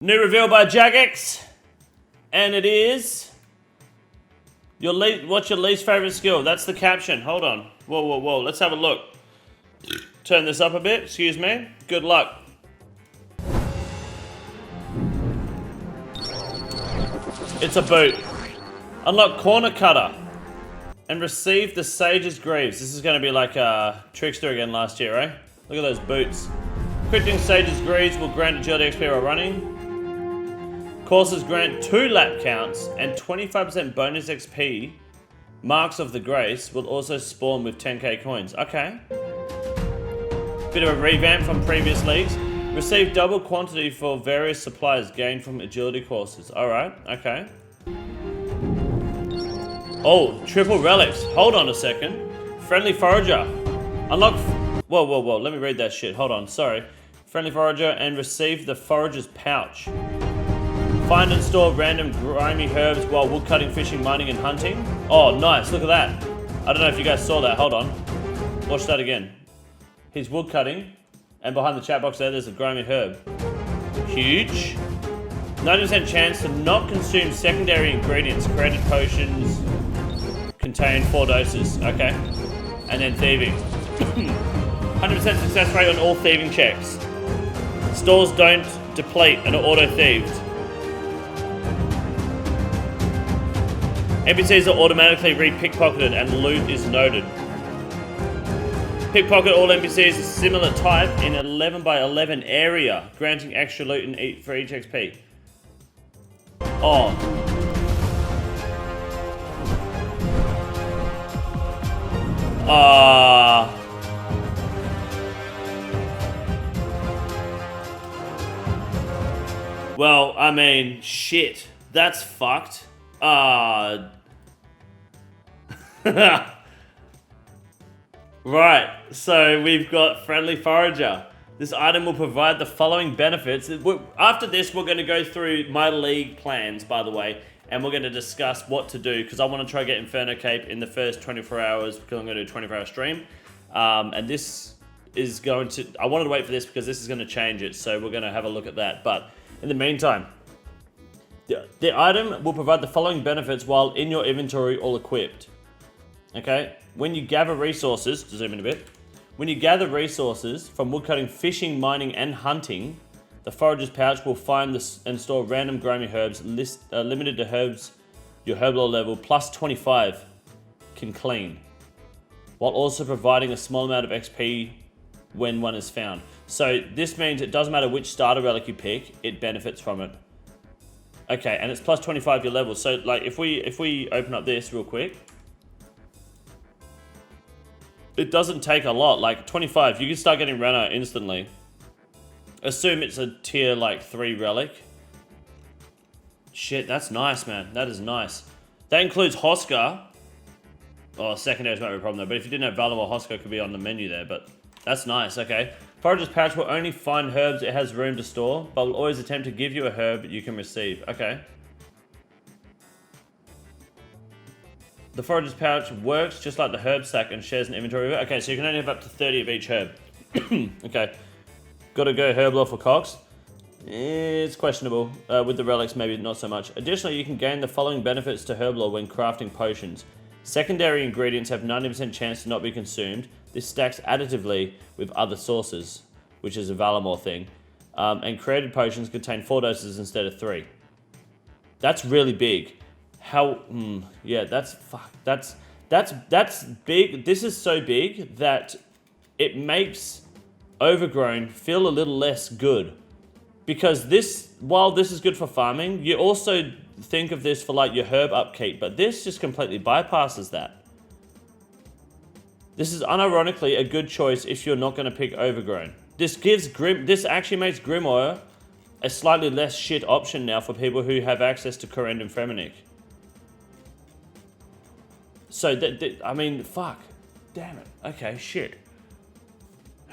New reveal by Jagex, and it is what's your least favorite skill? That's the caption. Hold on. Whoa, whoa, whoa. Let's have a look. Turn this up a bit. Excuse me. Good luck. It's a boot. Unlock Corner Cutter and receive the Sage's Greaves. This is going to be like a Trickster again last year, right? Look at those boots. Equipping Sage's Greaves will grant agility XP while running. Courses grant 2 lap counts and 25% bonus XP. Marks of the Grace will also spawn with 10k coins. Okay. Bit of a revamp from previous leagues. Receive double quantity for various supplies gained from agility courses. Alright, okay. Oh, triple relics. Hold on a second. Friendly Forager. Unlock... Whoa, whoa, whoa. Let me read that shit. Hold on, sorry. Friendly Forager and receive the Forager's Pouch. Find and store random grimy herbs while woodcutting, fishing, mining, and hunting. Oh, nice. Look at that. I don't know if you guys saw that. Hold on. Watch that again. He's woodcutting, and behind the chat box there's a grimy herb. Huge. 90% chance to not consume secondary ingredients. Created potions contain 4 doses. Okay. And then thieving. 100% success rate on all thieving checks. Stores don't deplete and are auto-thieved. NPCs are automatically re-pickpocketed and loot is noted. Pickpocket all NPCs of similar type in 11 by 11 area, granting extra loot for each XP. Oh. Well, I mean, shit. That's fucked. Right, so we've got Friendly Forager. This item will provide the following benefits. After this, we're going to go through my league plans, by the way, and we're going to discuss what to do, because I want to try to get Inferno Cape in the first 24 hours, because I'm going to do a 24-hour stream. And this is going to... I wanted to wait for this, because this is going to change it, so we're going to have a look at that. But in the meantime, the item will provide the following benefits while in your inventory or equipped. Okay? When you gather resources, to zoom in a bit, when you gather resources from woodcutting, fishing, mining, and hunting, the Forager's Pouch will find and store random grimy herbs limited to herbs your herblore level plus 25 can clean, while also providing a small amount of XP when one is found. So this means it doesn't matter which starter relic you pick, it benefits from it. Okay, and it's plus 25 your level. So like if we open up this real quick, it doesn't take a lot. Like 25, you can start getting Rena instantly. Assume it's a tier like 3 relic. Shit, that's nice, man. That is nice. That includes Hosker. Oh, secondaries might be a problem though. But if you didn't have Valor, Hosker could be on the menu there. But that's nice. Okay. Forager's Pouch will only find herbs it has room to store, but will always attempt to give you a herb you can receive. Okay. The Forager's Pouch works just like the herb stack and shares an inventory with it. Okay, so you can only have up to 30 of each herb. Okay. Gotta go herblore for Cox. It's questionable. With the relics, maybe not so much. Additionally, you can gain the following benefits to herblore when crafting potions. Secondary ingredients have 90% chance to not be consumed. This stacks additively with other sources, which is a Valamore thing. And created potions contain 4 doses instead of 3. That's really big. How? Yeah, that's big. This is so big that it makes Overgrown feel a little less good. Because this, while this is good for farming, you also think of this for like your herb upkeep, but this just completely bypasses that. This is unironically a good choice if you're not going to pick Overgrown. This actually makes Grimoire a slightly less shit option now for people who have access to Corendon Fremenic. So, I mean, fuck. Damn it. Okay, shit.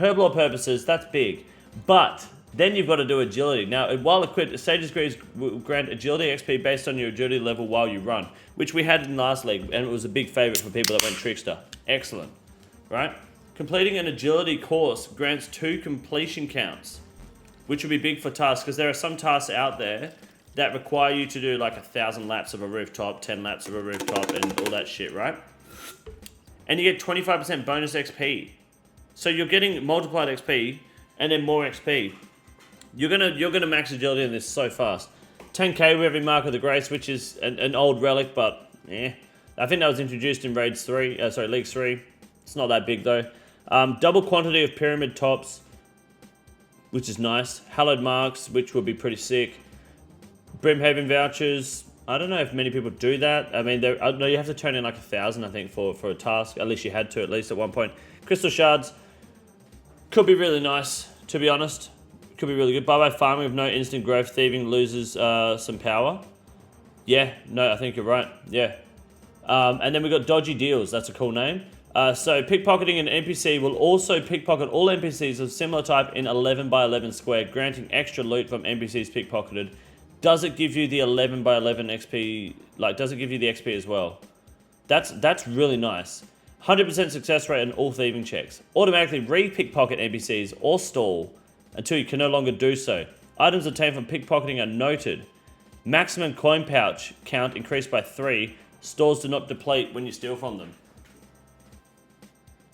Herblore purposes, that's big. But then you've got to do agility. Now, while equipped, Sage's Greaves will grant agility XP based on your agility level while you run, which we had in last league, and it was a big favorite for people that went Trickster. Excellent. Right? Completing an agility course grants 2 completion counts. which would be big for tasks, because there are some tasks out there that require you to do like 1,000 laps of a rooftop, 10 laps of a rooftop, and all that shit, right? And you get 25% bonus XP. So you're getting multiplied XP and then more XP. You're gonna max agility in this so fast. 10k with every mark of the grace, which is an old relic, but eh. I think that was introduced in League 3. It's not that big though. Double quantity of pyramid tops, which is nice. Hallowed marks, which would be pretty sick. Brimhaven vouchers. I don't know if many people do that. I mean, no, you have to turn in like 1,000, I think, for a task. At least you had to, at least at one point. Crystal shards could be really nice, to be honest. Could be really good. Bye-bye farming with no instant growth. Thieving loses some power. Yeah, no, I think you're right. Yeah. And then we've got dodgy deals. That's a cool name. So pickpocketing an NPC will also pickpocket all NPCs of similar type in 11 by 11 square, granting extra loot from NPCs pickpocketed. Does it give you the 11 by 11 XP? Like, does it give you the XP as well? That's really nice. 100% success rate on all thieving checks. Automatically re-pickpocket NPCs or stall until you can no longer do so. Items obtained from pickpocketing are noted. Maximum coin pouch count increased by 3. Stores do not deplete when you steal from them.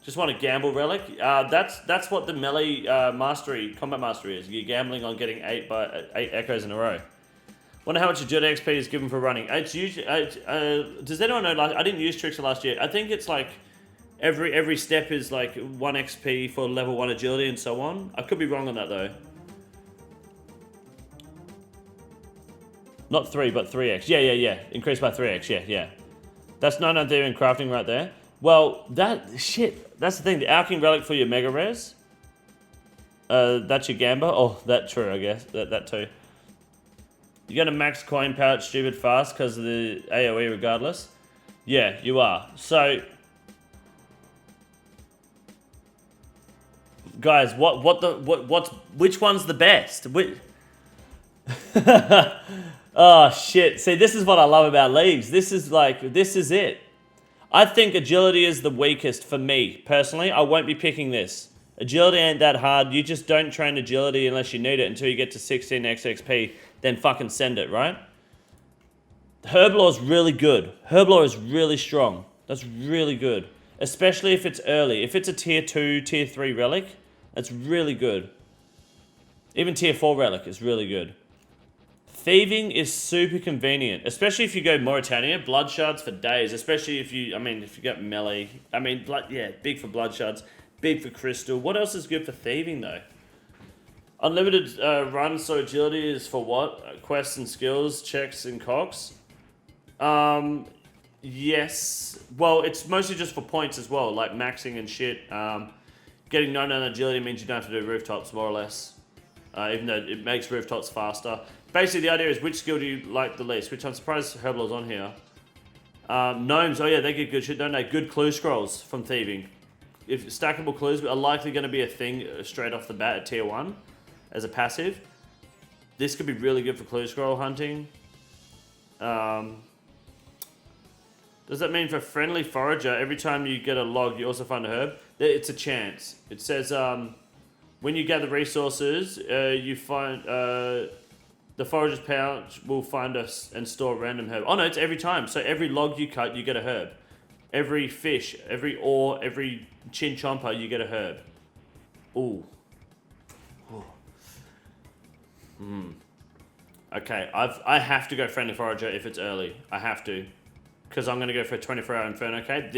Just want a gamble relic. That's what the melee combat mastery is. You're gambling on getting 8 echoes in a row. Wonder how much agility XP is given for running. It's usually. Does anyone know? Like, I didn't use Trickster last year. I think it's like every step is like 1 XP for level 1 agility and so on. I could be wrong on that though. Not 3, but 3x. Yeah. Increased by 3x. Yeah. That's 99 theory and crafting right there. Well, that's the thing. The alchemy relic for your mega rares. That's your gamba. Oh, that's true. I guess that too. You're gonna max coin pouch stupid fast because of the AoE regardless. Yeah, you are. So, guys, which one's the best? Oh shit! See, this is what I love about leagues. This is it. I think agility is the weakest for me personally. I won't be picking this. Agility ain't that hard. You just don't train agility unless you need it until you get to 16x XP. Then fucking send it, right? Herblore is really good. Herblore is really strong. That's really good. Especially if it's early. If it's a tier 2, tier 3 relic, that's really good. Even tier 4 relic is really good. Thieving is super convenient, especially if you go Mauritania. Blood shards for days, especially if you get melee. Big for blood shards, big for crystal. What else is good for thieving though? Unlimited run, so agility is for what? Quests and skills, checks and cogs? Yes. Well, it's mostly just for points as well, like maxing and shit. Getting 99 agility means you don't have to do rooftops, more or less. Even though it makes rooftops faster. Basically, the idea is which skill do you like the least, which I'm surprised Herblore's on here. Gnomes, oh yeah, they get good shit, don't they? Good clue scrolls from thieving. If stackable clues are likely going to be a thing straight off the bat at tier 1 as a passive. This could be really good for clue scroll hunting. Does that mean for friendly forager, every time you get a log, you also find a herb? It's a chance. It says when you gather resources, you find the forager's pouch will find us and store a random herb. Oh no, it's every time. So every log you cut, you get a herb. Every fish, every ore, every chin chomper, you get a herb. Ooh. Okay, I have to go friendly forager if it's early. I have to. Because I'm going to go for a 24-hour Inferno. Okay,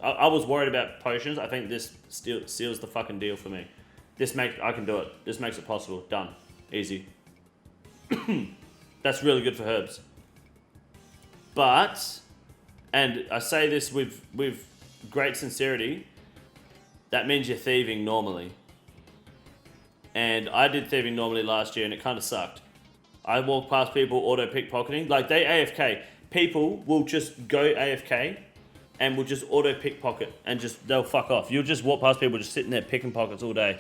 I was worried about potions. I think this seals the fucking deal for me. I can do it. This makes it possible. Done. Easy. That's really good for herbs. But, and I say this with great sincerity, that means you're thieving normally. And I did thieving normally last year and it kind of sucked. I walked past people auto pickpocketing. Like, they AFK. People will just go AFK and will just auto pickpocket and they'll fuck off. You'll just walk past people just sitting there picking pockets all day.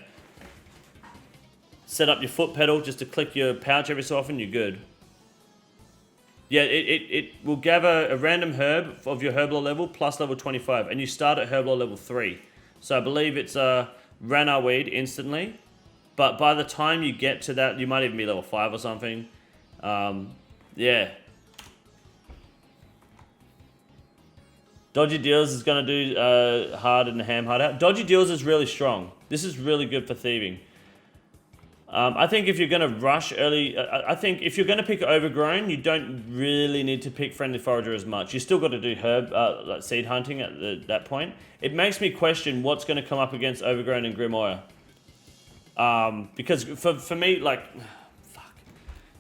Set up your foot pedal just to click your pouch every so often, you're good. Yeah, it will gather a random herb of your herblore level plus level 25 and you start at herblore level 3. So I believe it's Rana weed instantly. But by the time you get to that, you might even be level 5 or something. Yeah. Dodgy Deals is going to do hard and ham hard out. Dodgy Deals is really strong. This is really good for thieving. I think if you're going to rush early, I think if you're going to pick Overgrown, you don't really need to pick Friendly Forager as much. You still got to do herb, like seed hunting at that point. It makes me question what's going to come up against Overgrown and Grimoire. Because for me, like, fuck.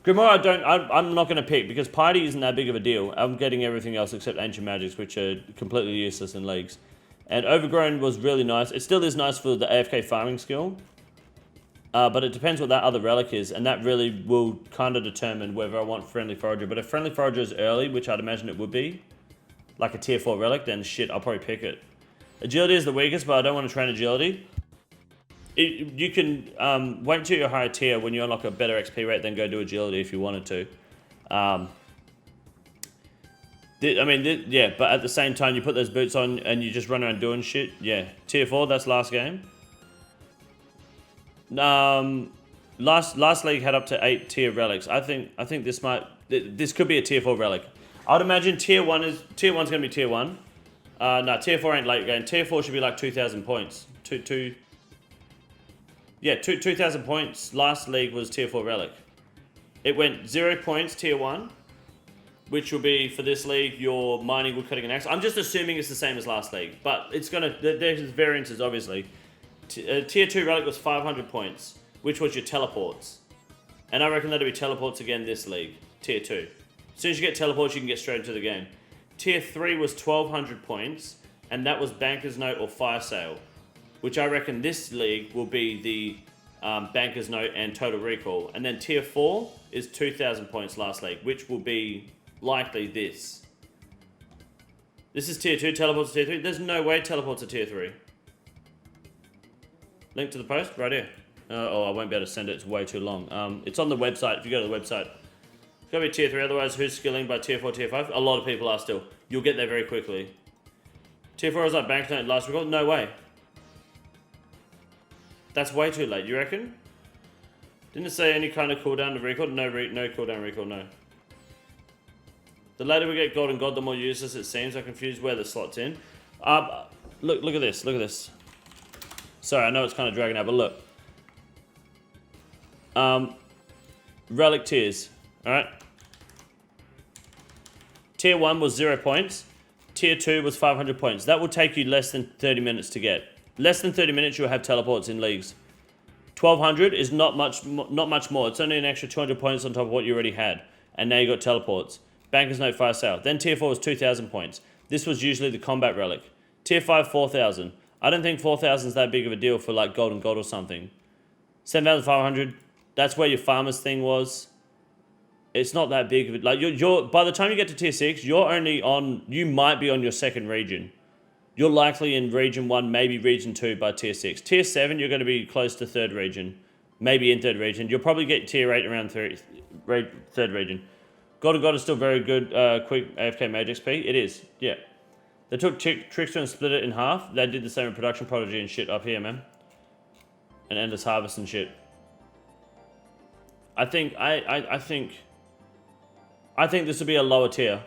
Grimoire I'm not going to pick because Piety isn't that big of a deal. I'm getting everything else except Ancient Magics, which are completely useless in leagues. And Overgrown was really nice. It still is nice for the AFK farming skill. But it depends what that other relic is, and that really will kind of determine whether I want Friendly Forager. But if Friendly Forager is early, which I'd imagine it would be, like a tier 4 relic, then shit, I'll probably pick it. Agility is the weakest, but I don't want to train Agility. You can wait till you're higher tier when you unlock a better XP rate, then go do Agility if you wanted to. Yeah, but at the same time, you put those boots on and you just run around doing shit. Yeah, tier 4, that's last game. Last league had up to 8 tier relics. I think this could be a tier 4 relic. I'd imagine tier 1's gonna be tier 1. No, tier 4 ain't late game. Tier 4 should be like 2,000 points. 2,000 points. Last league was tier 4 relic. It went 0 points tier 1, which will be for this league your mining, wood cutting, and axe. I'm just assuming it's the same as last league, but it's gonna there's variances obviously. Tier 2 relic was 500 points, which was your teleports. And I reckon that'll be teleports again this league, tier 2. As soon as you get teleports, you can get straight into the game. Tier 3 was 1,200 points, and that was Banker's Note or Fire Sale, which I reckon this league will be the Banker's Note and Total Recall. And then tier 4 is 2,000 points last league, which will be likely this. This is tier 2, teleports to tier 3. There's no way teleports to tier 3. Link to the post right here. I won't be able to send it. It's way too long. It's on the website. If you go to the website, it's gonna be tier 3. Otherwise, who's skilling by tier 4, tier 5? A lot of people are still. You'll get there very quickly. Tier 4 is like Banknote last record. No way. That's way too late. You reckon? Didn't it say any kind of cooldown to recall? No cooldown recall. No. The later we get Golden God, the more useless it seems. I'm confused where the slot's in. Look at this. Look at this. Sorry, I know it's kind of dragging out, but look. Relic tiers, alright? Tier 1 was 0 points. Tier 2 was 500 points. That will take you less than 30 minutes to get. Less than 30 minutes, you'll have teleports in leagues. 1,200 is not much more. It's only an extra 200 points on top of what you already had. And now you got teleports. Banker's Note, Fire Sale. Then Tier 4 was 2,000 points. This was usually the combat relic. Tier 5, 4,000. I don't think 4,000 is that big of a deal for like Golden God or something. 7,500, that's where your farmer's thing was. It's not that big of it. Like you're by the time you get to tier 6, you might be on your second region. You're likely in region 1, maybe region 2 by tier 6. Tier 7, you're going to be close to third region. Maybe in third region. You'll probably get tier 8 around third region. Golden God is still very good, quick AFK Mage XP. It is, yeah. They took Trickster and split it in half. They did the same with Production Prodigy and shit up here, man. And Endless Harvest and shit. I think this will be a lower tier.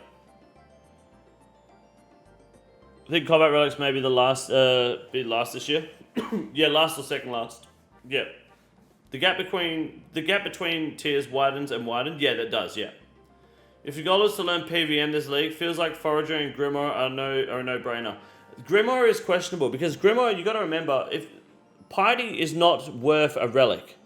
I think Combat Relics may be the last, this year. Yeah, last or second last. Yeah. The gap between tiers widens and widens. Yeah, that does, yeah. If your goal is to learn PVM this league, feels like Forager and Grimoire are a no-brainer. Grimoire is questionable because Grimoire, you got to remember, if Piety is not worth a relic.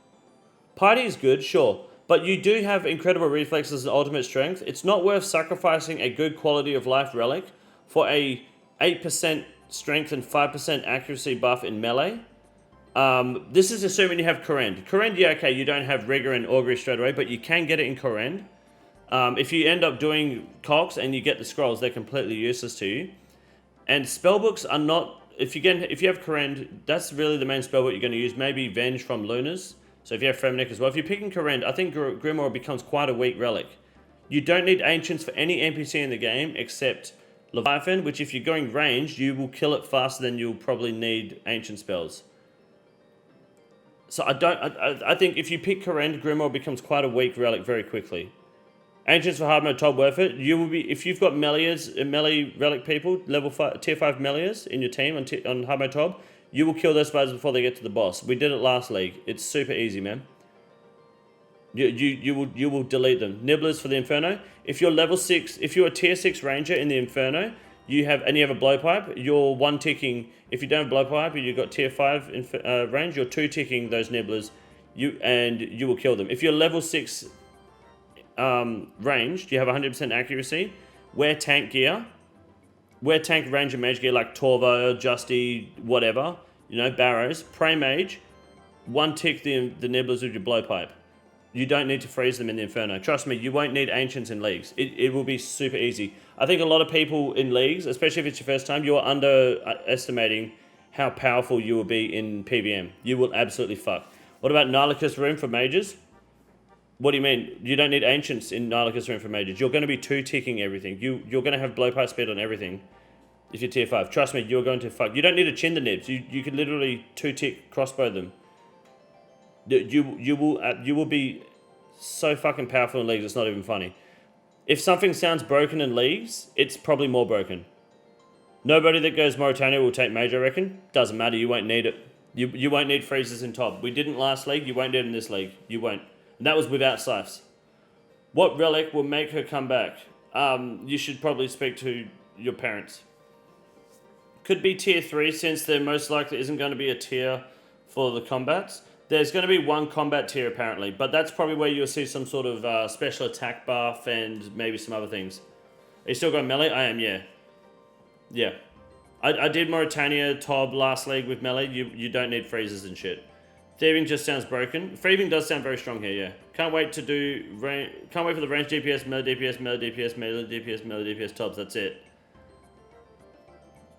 Piety is good, sure, but you do have incredible reflexes and ultimate strength. It's not worth sacrificing a good quality of life relic for a 8% strength and 5% accuracy buff in melee. This is assuming you have Korend. Korend, yeah, okay, you don't have Rigor and Augury straight away, but you can get it in Korend. If you end up doing Cox and you get the scrolls, they're completely useless to you. And spellbooks are not... If you have Korend, that's really the main spellbook you're going to use. Maybe Venge from Lunas. So if you have Fremenic as well. If you're picking Korend, I think Grimoire becomes quite a weak relic. You don't need Ancients for any NPC in the game except Leviathan, which if you're going ranged, you will kill it faster than you'll probably need Ancient spells. So I think if you pick Kourend, Grimoire becomes quite a weak relic very quickly. Ancients for hard mode top worth it. You will be, if you've got melee relic people, tier 5 meleeers in your team on hard mode top, you will kill those spiders before they get to the boss. We did it last league. It's super easy, man. You will delete them. Nibblers for the Inferno. If you're level 6, if you're a tier 6 ranger in the Inferno, you have a blowpipe, you're one ticking. If you don't have blowpipe and you've got tier 5 range, you're 2 ticking those nibblers. You will kill them. If you're level 6 ranged, you have 100% accuracy. Wear tank gear. Wear tank range and mage gear like Torvo, Justy, whatever. You know, Barrows. Pray mage. One tick the nibblers with your blowpipe. You don't need to freeze them in the Inferno. Trust me, you won't need ancients in leagues. It will be super easy. I think a lot of people in leagues, especially if it's your first time, you are underestimating how powerful you will be in PVM. You will absolutely fuck. What about Nihlocus Rune for mages? What do you mean? You don't need ancients in Nihlocus Rune for mages. You're going to be 2-ticking everything. You're going to have blowpipe speed on everything if you're tier 5. Trust me, you're going to fuck. You don't need to chin the nibs. You can literally 2-tick crossbow them. You will be so fucking powerful in leagues, it's not even funny. If something sounds broken in leagues, it's probably more broken. Nobody that goes Mauritania will take mage, I reckon. Doesn't matter, you won't need it. You won't need freezes in top. We didn't last league, you won't need it in this league. You won't. And that was without scythes. What relic will make her come back? You should probably speak to your parents. Could be tier 3, since there most likely isn't going to be a tier for the combats. There's going to be one combat tier apparently, but that's probably where you'll see some sort of special attack buff and maybe some other things. Are you still going melee? I am, yeah. Yeah. I did Mauritania Tob last league with melee. You don't need freezes and shit. Thieving just sounds broken. Thieving does sound very strong here, yeah. Can't wait for the range DPS, melee DPS, melee DPS, melee DPS, melee DPS Tobs, that's it.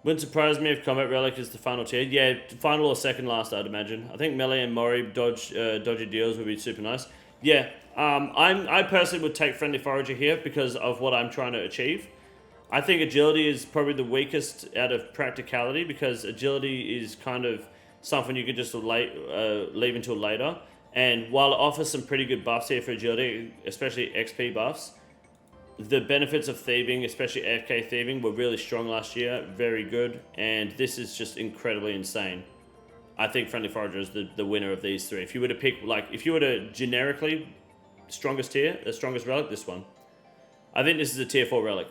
Wouldn't surprise me if Combat Relic is the final tier. Yeah, final or second last, I'd imagine. I think melee and Mori dodgy deals would be super nice. Yeah, I personally would take Friendly Forager here because of what I'm trying to achieve. I think agility is probably the weakest out of practicality because agility is kind of something you could just leave until later. And while it offers some pretty good buffs here for agility, especially XP buffs, the benefits of thieving, especially AFK thieving, were really strong last year. Very good. And this is just incredibly insane. I think Friendly Forager is the winner of these three. If you were to pick, like, if you were to generically strongest tier, the strongest relic, this one. I think this is a tier 4 relic.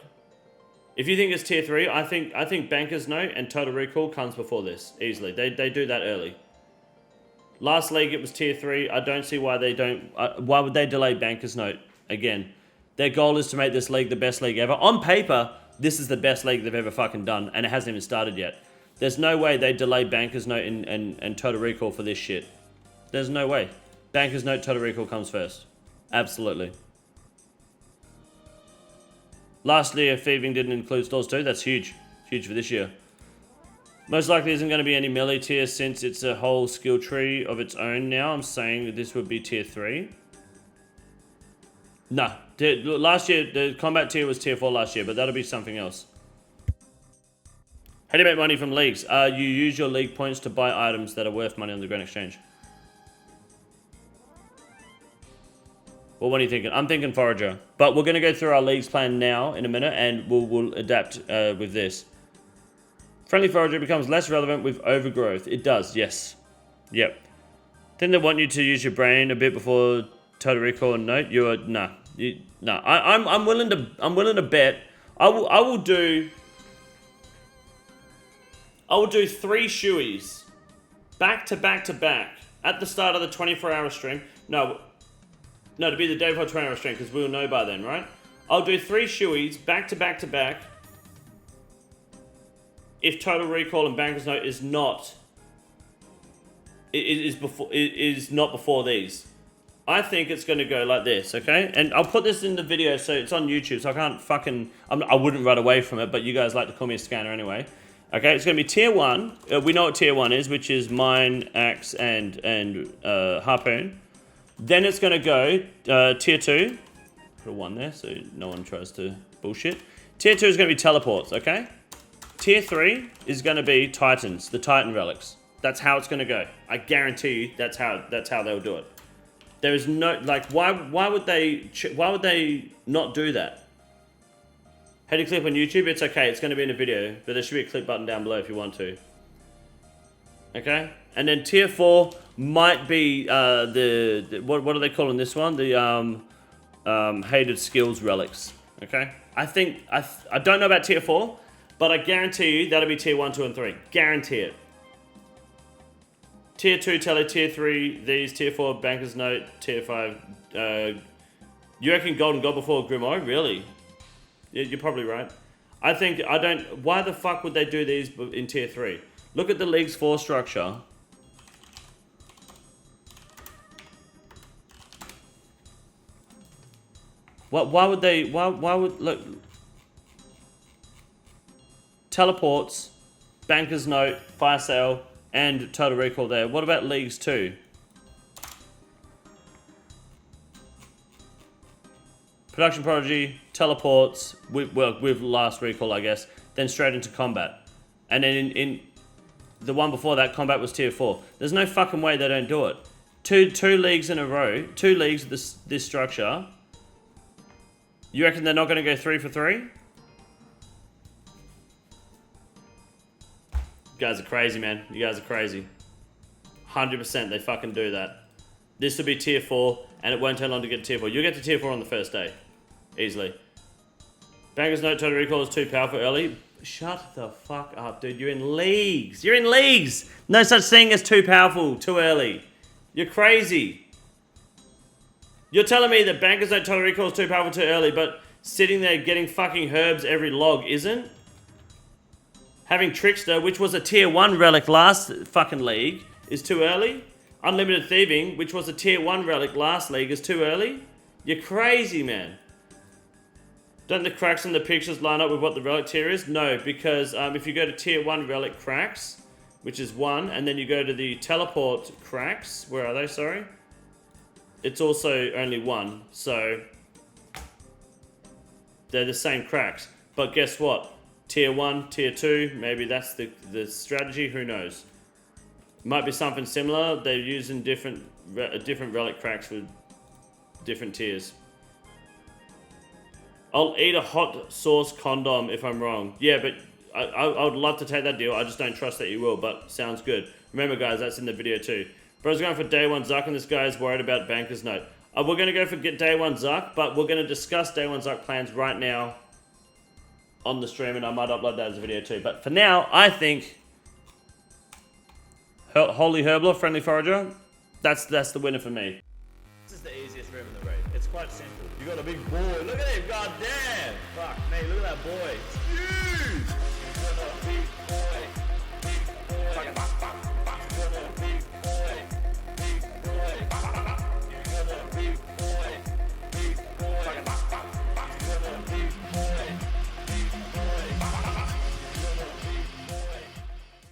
If you think it's tier 3, I think Banker's Note and Total Recall comes before this, easily. They do that early. Last league it was tier 3. I don't see why they don't... why would they delay Banker's Note again? Their goal is to make this league the best league ever. On paper, this is the best league they've ever fucking done, and it hasn't even started yet. There's no way they delay Banker's Note and Total Recall for this shit. There's no way. Banker's Note, Total Recall comes first. Absolutely. Last year, thieving didn't include stores too. That's huge. Huge for this year. Most likely isn't going to be any melee tier since it's a whole skill tree of its own now. I'm saying that this would be tier 3. Nah. Last year, the combat tier was tier 4 last year, but that'll be something else. How do you make money from leagues? You use your league points to buy items that are worth money on the Grand Exchange. Well, what are you thinking? I'm thinking Forager. But we're going to go through our leagues plan now in a minute, and we'll adapt with this. Friendly Forager becomes less relevant with overgrowth. It does, yes. Yep. Then they want you to use your brain a bit before Total Recall and Note. You're nah. Nah. I'm willing to bet. I will do 3 shoeies back to back to back at the start of the 24-hour stream. No, to be the day before 24-hour stream, because we'll know by then, right? I'll do 3 shoeies back to back to back if Total Recall and Banker's Note is not before these. I think it's going to go like this, okay? And I'll put this in the video, so it's on YouTube, so I can't fucking... I wouldn't run away from it, but you guys like to call me a scanner anyway. Okay, it's going to be tier 1. We know what tier 1 is, which is Mine, Axe, and Harpoon. Then it's going to go tier 2. Put a 1 there, so no one tries to bullshit. Tier 2 is going to be teleports, okay? Tier 3 is going to be Titans, the Titan relics. That's how it's gonna go. I guarantee you that's how they'll do it. There is no, like, why would they not do that? How do you click on YouTube? It's okay, it's gonna be in a video, but there should be a click button down below if you want to. Okay? And then tier 4 might be what are they calling this one? The hated skills relics. Okay? I don't know about tier 4, but I guarantee you that'll be tier 1, 2, and 3. Guarantee it. Tier 2 tele, tier 3 these, tier 4 banker's note, tier 5. You reckon golden god before Grimo? Really? Yeah, you're probably right. Why the fuck would they do these in tier 3? Look at the League's 4 structure. Why would they, look. Teleports, banker's note, fire sale, and total recall there. What about Leagues 2? Production Prodigy, teleports, with last recall, I guess, then straight into combat. And then in the one before that, combat was tier 4. There's no fucking way they don't do it. Two leagues in a row, 2 leagues with this structure. You reckon they're not going to go 3 for 3? You guys are crazy, man. You guys are crazy. 100% they fucking do that. This will be tier 4, and it won't take long to get to tier 4. You'll get to tier 4 on the first day. Easily. Banker's note, total recall is too powerful early. Shut the fuck up, dude. You're in leagues. You're in leagues. No such thing as too powerful, too early. You're crazy. You're telling me that Banker's note, total recall is too powerful, too early, but sitting there getting fucking herbs every log isn't? Having Trickster, which was a tier 1 relic last fucking league, is too early? Unlimited Thieving, which was a tier 1 relic last league, is too early? You're crazy, man. Don't the cracks in the pictures line up with what the relic tier is? No, because if you go to tier 1 relic cracks, which is 1, and then you go to the teleport cracks, where are they, sorry? It's also only 1, so they're the same cracks. But guess what? Tier 1, tier 2, maybe that's the strategy, who knows? Might be something similar. They're using different relic cracks with different tiers. I'll eat a hot sauce condom if I'm wrong. Yeah, but I would love to take that deal. I just don't trust that you will, but sounds good. Remember, guys, that's in the video too. Bro's going for day 1 Zuck, and this guy is worried about Banker's Note. We're going to go for day 1 Zuck, but we're going to discuss day 1 Zuck plans right now on the stream, and I might upload that as a video too. But for now, I think Holy Herblore, Friendly Forager, that's the winner for me. This is the easiest room in the raid. It's quite simple. You got a big boy. Look at him, goddamn! Fuck me, look at that boy. It's huge!